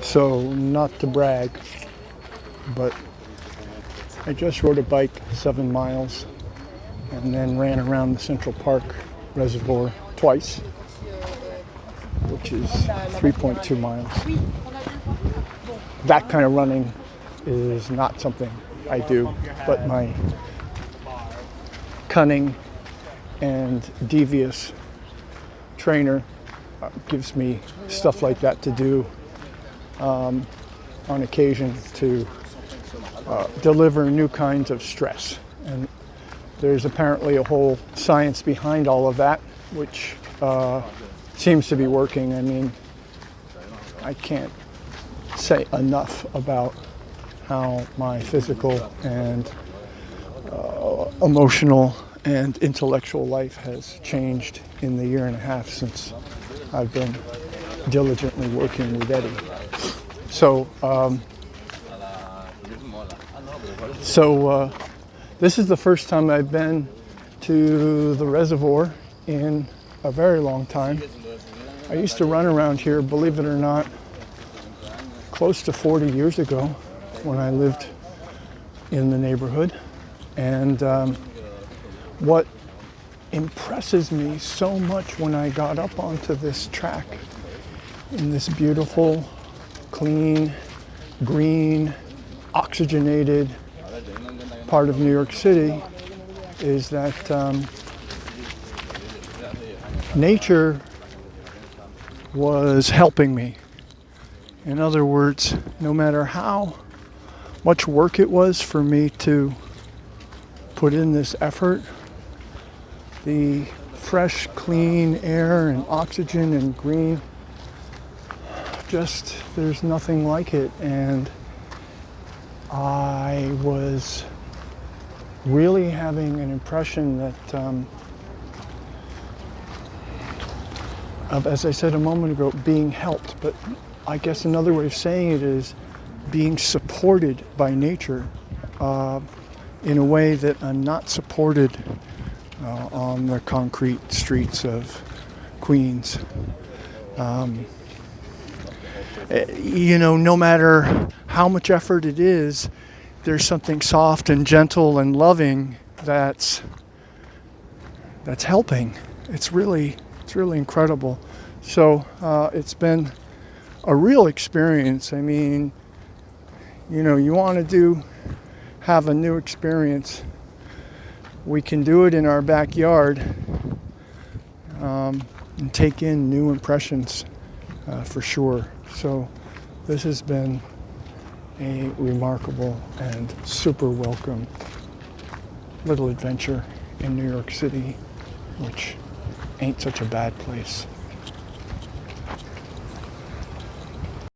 So not to brag, but I just rode a bike 7 miles and then ran around the Central Park Reservoir twice, which is 3.2 miles. That kind of running is not something I do, but my cunning and devious trainer gives me stuff like that to do on occasion to deliver new kinds of stress. And there's apparently a whole science behind all of that, which seems to be working. I mean, I can't say enough about how my physical and emotional and intellectual life has changed in the year and a half since I've been diligently working with Eddie. So this is the first time I've been to the reservoir in a very long time. I used to run around here, believe it or not, close to 40 years ago when I lived in the neighborhood. And what impresses me so much when I got up onto this track in this beautiful, clean, green, oxygenated part of New York City is that nature was helping me. In other words, no matter how much work it was for me to put in this effort, the fresh, clean air and oxygen and green, just there's nothing like it. And I was really having an impression that of, as I said a moment ago, being helped. But I guess another way of saying it is being supported by nature in a way that I'm not supported on the concrete streets of Queens. No matter how much effort it is, there's something soft and gentle and loving that's helping. It's really incredible. So it's been a real experience. I mean, you want to have a new experience. We can do it in our backyard and take in new impressions for sure. So this has been a remarkable and super welcome little adventure in New York City, which ain't such a bad place.